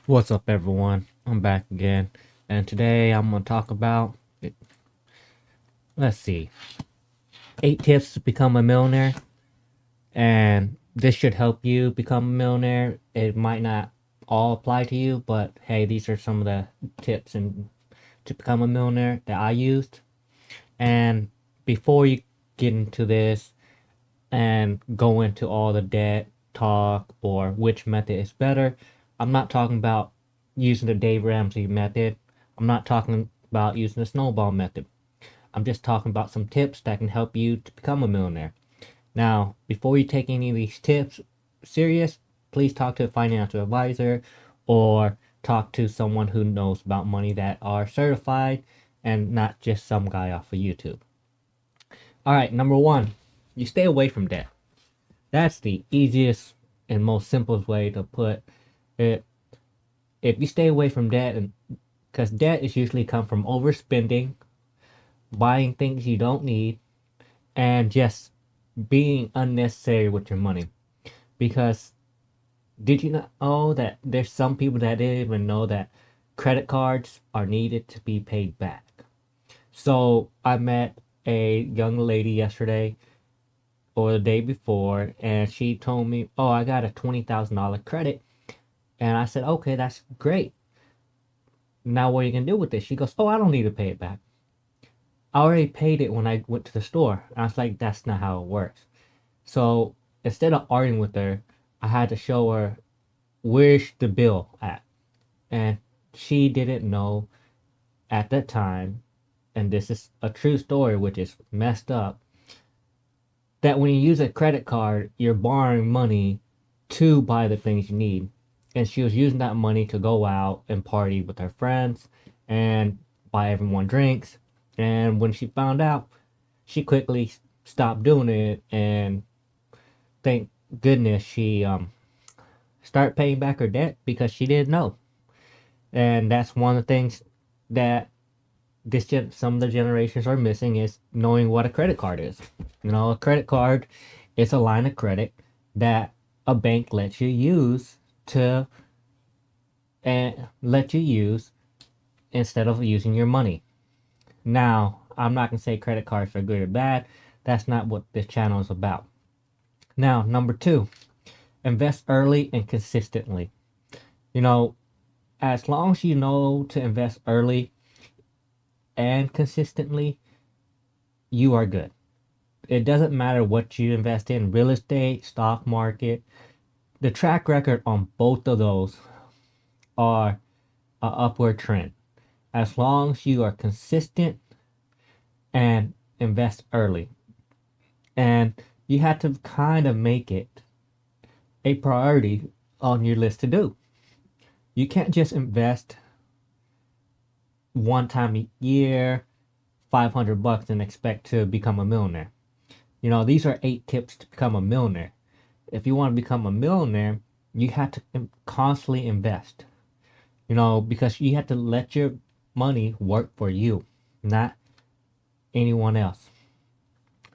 What's up, everyone? I'm back again, and today I'm gonna talk about, let's see, 8 tips to become a millionaire. And this should help you become a millionaire. It might not all apply to you, but hey, these are some of the tips and to become a millionaire that I used. And before you get into this and go into all the debt talk or which method is better, I'm not talking about using the Dave Ramsey method. I'm not talking about using the snowball method. I'm just talking about some tips that can help you to become a millionaire. Now, before you take any of these tips serious, please talk to a financial advisor or talk to someone who knows about money that are certified and not just some guy off of YouTube. All right, number one, you stay away from debt. That's the easiest and most simplest way to put it. If you stay away from debt, and because debt is usually come from overspending, buying things you don't need, and just being unnecessary with your money. Because did you not know that there's some people that didn't even know that credit cards are needed to be paid back? So I met a young lady yesterday or the day before, and she told me, "Oh, I got a $20,000 credit." And I said, "Okay, that's great. Now what are you gonna do with this?" She goes, "Oh, I don't need to pay it back. I already paid it when I went to the store." And I was like, "That's not how it works." So instead of arguing with her, I had to show her where's the bill at. And she didn't know at that time, and this is a true story, which is messed up, that when you use a credit card, you're borrowing money to buy the things you need. And she was using that money to go out and party with her friends and buy everyone drinks. And when she found out, she quickly stopped doing it. And thank goodness she started paying back her debt because she didn't know. And that's one of the things that some of the generations are missing is knowing what a credit card is. A credit card is a line of credit that a bank lets you use to and let you use instead of using your money. Now, I'm not gonna say credit cards are good or bad. That's not what this channel is about. Now, number two, invest early and consistently. You know, as long as you know to invest early and consistently, you are good. It doesn't matter what you invest in, real estate, stock market. The track record on both of those are a upward trend. As long as you are consistent and invest early. And you have to kind of make it a priority on your list to do. You can't just invest one time a year, $500 and expect to become a millionaire. These are 8 tips to become a millionaire. If you want to become a millionaire, you have to constantly invest. Because you have to let your money work for you, not anyone else.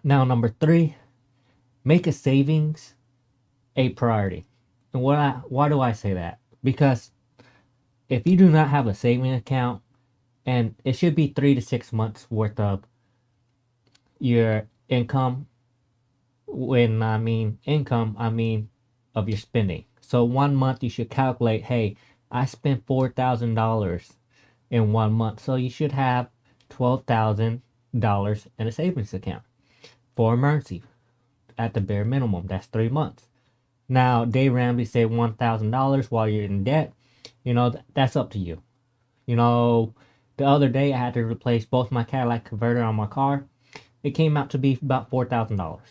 Now, number three, make a savings a priority. And why do I say that? Because if you do not have a saving account, and it should be 3 to 6 months worth of your income. When I mean income, I mean of your spending. So 1 month you should calculate, hey, I spent $4,000 in 1 month. So you should have $12,000 in a savings account for emergency at the bare minimum. That's 3 months. Now, Dave Ramsey said $1,000 while you're in debt. That's up to you. The other day I had to replace both my Cadillac converter on my car. It came out to be about $4,000.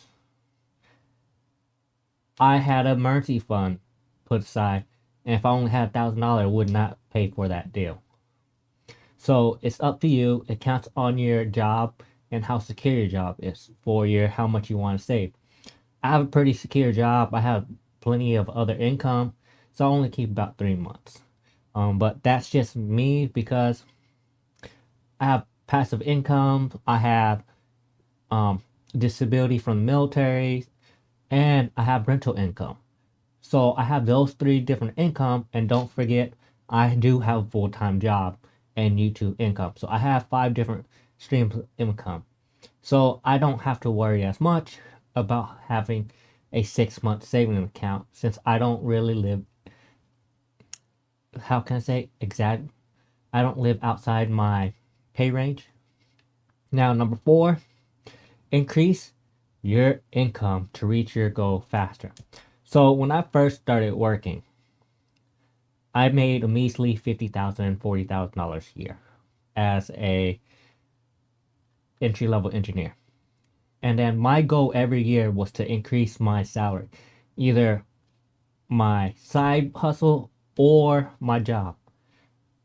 I had an emergency fund put aside, and if I only had $1,000, I would not pay for that deal. So it's up to you. It counts on your job and how secure your job is for your how much you want to save. I have a pretty secure job. I have plenty of other income, so I only keep about 3 months. But that's just me because I have passive income. I have disability from the military, and I have rental income. So I have those three different income, and don't forget I do have a full-time job and YouTube income. So I have 5 different streams of income. So I don't have to worry as much about having a 6-month saving account since I don't really live, how can I say, exact, I don't live outside my pay range. Now, number 4, increase your income to reach your goal faster. So when I first started working, I made a measly $50,000 and $40,000 a year as a entry level engineer. And then my goal every year was to increase my salary, either my side hustle or my job.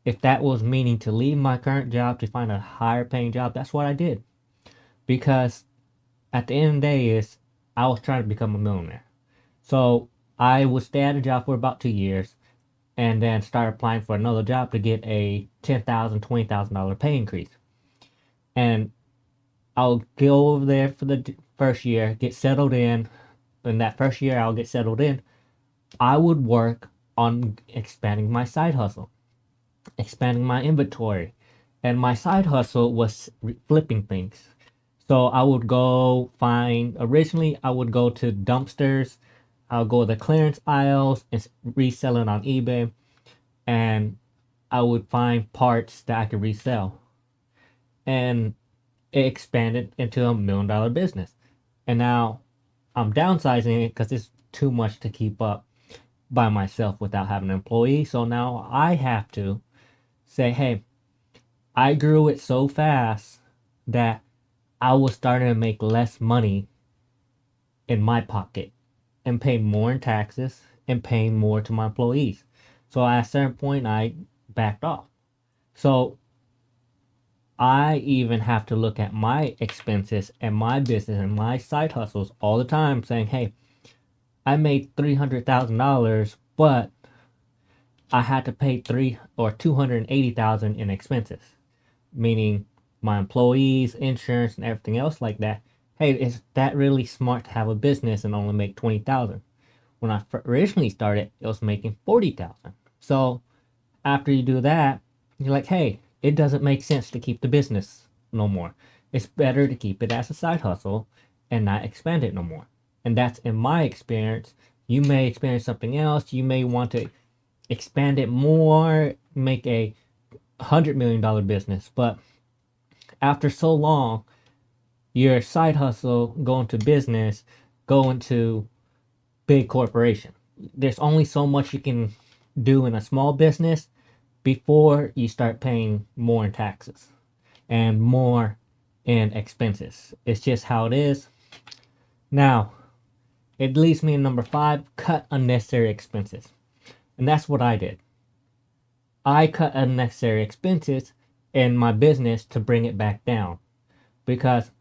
If that was meaning to leave my current job to find a higher paying job, that's what I did. Because at the end of the day is I was trying to become a millionaire. So I would stay at a job for about 2 years and then start applying for another job to get a $10,000, $20,000 pay increase. And I'll go over there for the first year, get settled in. In that first year, I'll get settled in. I would work on expanding my side hustle, expanding my inventory. And my side hustle was flipping things. So I would go find, originally, I would go to dumpsters. I'll go to the clearance aisles and resell it on eBay. And I would find parts that I could resell. And it expanded into $1 million business. And now I'm downsizing it because it's too much to keep up by myself without having an employee. So now I have to say, hey, I grew it so fast that I was starting to make less money in my pocket and pay more in taxes and paying more to my employees. So at a certain point, I backed off. So I even have to look at my expenses and my business and my side hustles all the time saying, hey, I made $300,000, but I had to pay 280,000 in expenses, meaning my employees, insurance, and everything else like that. Hey, is that really smart to have a business and only make 20,000? When I originally started, it was making 40,000. So after you do that, you're like, hey, it doesn't make sense to keep the business no more. It's better to keep it as a side hustle and not expand it no more. And that's in my experience. You may experience something else. You may want to expand it more, make a $100 million business. But after so long, your side hustle, go into business, go into big corporation. There's only so much you can do in a small business before you start paying more in taxes and more in expenses. It's just how it is. Now, it leads me to number 5, cut unnecessary expenses. And that's what I did. I cut unnecessary expenses in my business to bring it back down. Because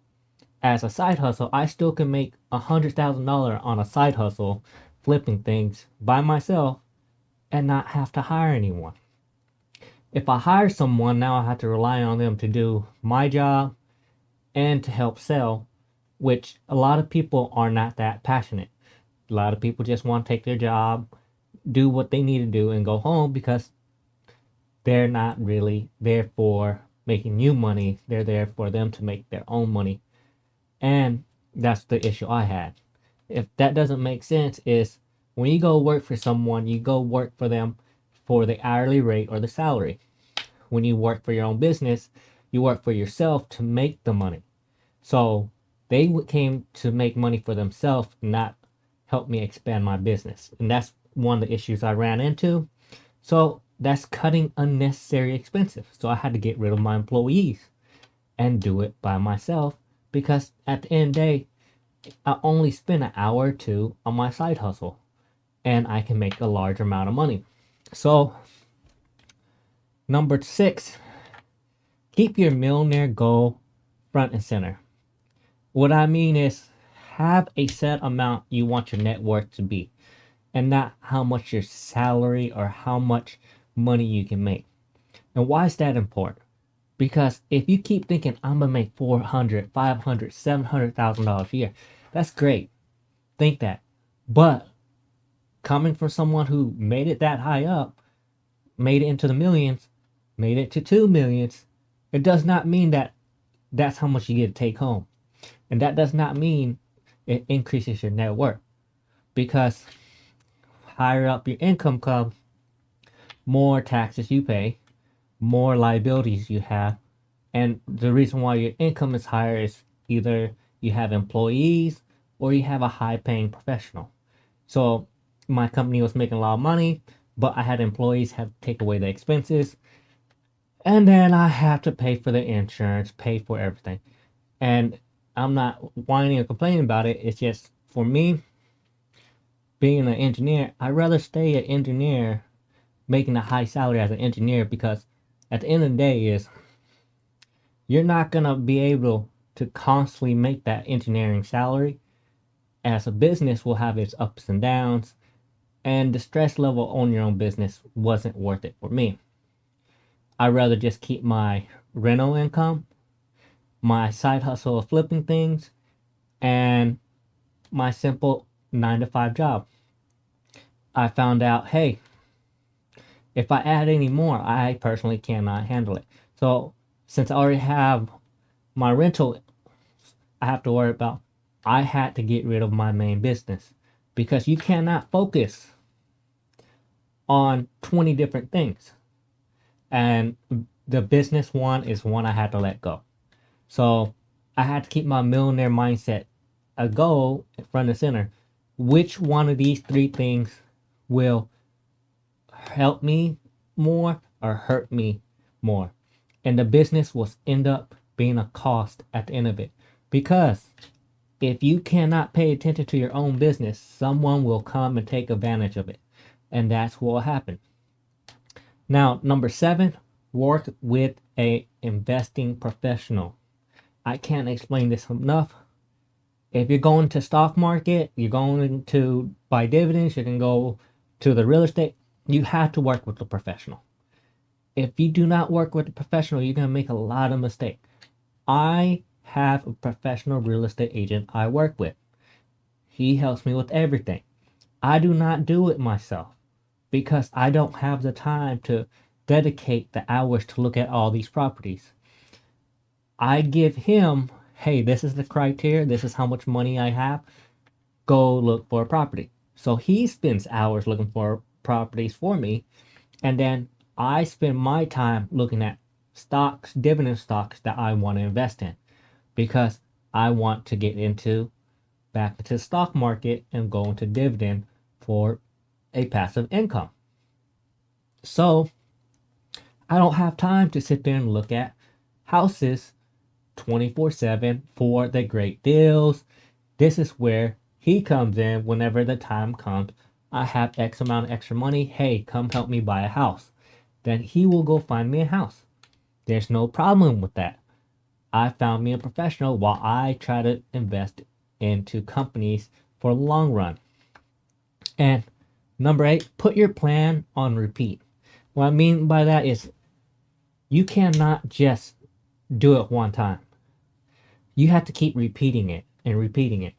as a side hustle, I still can make $100,000 on a side hustle flipping things by myself and not have to hire anyone. If I hire someone, now I have to rely on them to do my job and to help sell, which a lot of people are not that passionate. A lot of people just want to take their job, do what they need to do, and go home because they're not really there for making you money. They're there for them to make their own money. And that's the issue I had. If that doesn't make sense, is when you go work for someone, you go work for them for the hourly rate or the salary. When you work for your own business, you work for yourself to make the money. So they came to make money for themselves, not help me expand my business. And that's one of the issues I ran into. So that's cutting unnecessary expenses. So I had to get rid of my employees and do it by myself because at the end of the day, I only spend an hour or two on my side hustle and I can make a large amount of money. So number 6, keep your millionaire goal front and center. What I mean is have a set amount you want your net worth to be and not how much your salary or how much money you can make. And why is that important? Because if you keep thinking I'm gonna make $400,000, $500,000, $700,000 a year, that's great. Think that. But coming from someone who made it that high up, made it into the millions, made it to 2 millions, it does not mean that that's how much you get to take home. And that does not mean it increases your net worth, because higher up your income comes, more taxes you pay, more liabilities you have. And the reason why your income is higher is either you have employees or you have a high paying professional. So my company was making a lot of money, but I had employees have to take away the expenses. And then I have to pay for the insurance, pay for everything. And I'm not whining or complaining about it. It's just for me, being an engineer, I'd rather stay an engineer making a high salary as an engineer, because at the end of the day is you're not gonna be able to constantly make that engineering salary. As a business will have its ups and downs, and the stress level on your own business wasn't worth it for me. I'd rather just keep my rental income, my side hustle of flipping things, and my simple 9 to 5 job. I found out, hey, if I add any more, I personally cannot handle it. So since I already have my rental, I have to worry about, I had to get rid of my main business, because you cannot focus on 20 different things. And the business one is one I had to let go. So I had to keep my millionaire mindset a goal in front and center. Which one of these three things will help me more or hurt me more? And the business will end up being a cost at the end of it. Because if you cannot pay attention to your own business, someone will come and take advantage of it. And that's what will happen. Now, number 7, work with a investing professional. I can't explain this enough. If you're going to stock market, you're going to buy dividends, you can go to the real estate, you have to work with a professional. If you do not work with a professional, you're going to make a lot of mistakes. I have a professional real estate agent I work with. He helps me with everything. I do not do it myself, because I don't have the time to dedicate the hours to look at all these properties. I give him, hey, this is the criteria, this is how much money I have, go look for a property. So he spends hours looking for properties for me, and then I spend my time looking at stocks, dividend stocks that I want to invest in, because I want to get back into the stock market and go into dividend for a passive income. So I don't have time to sit there and look at houses 24/7 for the great deals. This is where he comes in whenever the time comes. I have X amount of extra money. Hey, come help me buy a house. Then he will go find me a house. There's no problem with that. I found me a professional while I try to invest into companies for the long run. And number 8, put your plan on repeat. What I mean by that is you cannot just do it one time. You have to keep repeating it and repeating it.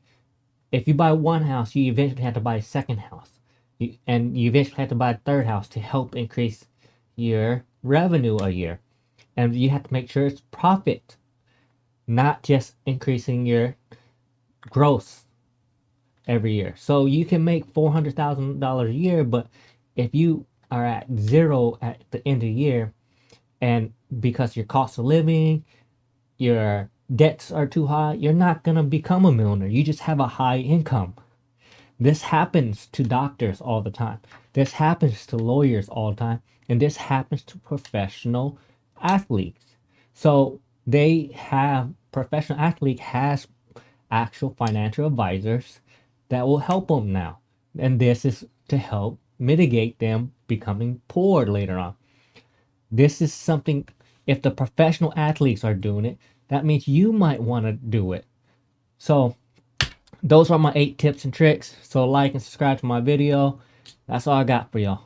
If you buy one house, you eventually have to buy a second house. And you eventually have to buy a third house to help increase your revenue a year. And you have to make sure it's profit, not just increasing your gross every year. So you can make $400,000 a year, but if you are at zero at the end of the year, and because your cost of living, your debts are too high, you're not going to become a millionaire. You just have a high income. This happens to doctors all the time. This happens to lawyers all the time. And this happens to professional athletes. So professional athlete has actual financial advisors that will help them now. And this is to help mitigate them becoming poor later on. This is something, if the professional athletes are doing it, that means you might want to do it. So those are my 8 tips and tricks. So like and subscribe to my video. That's all I got for y'all.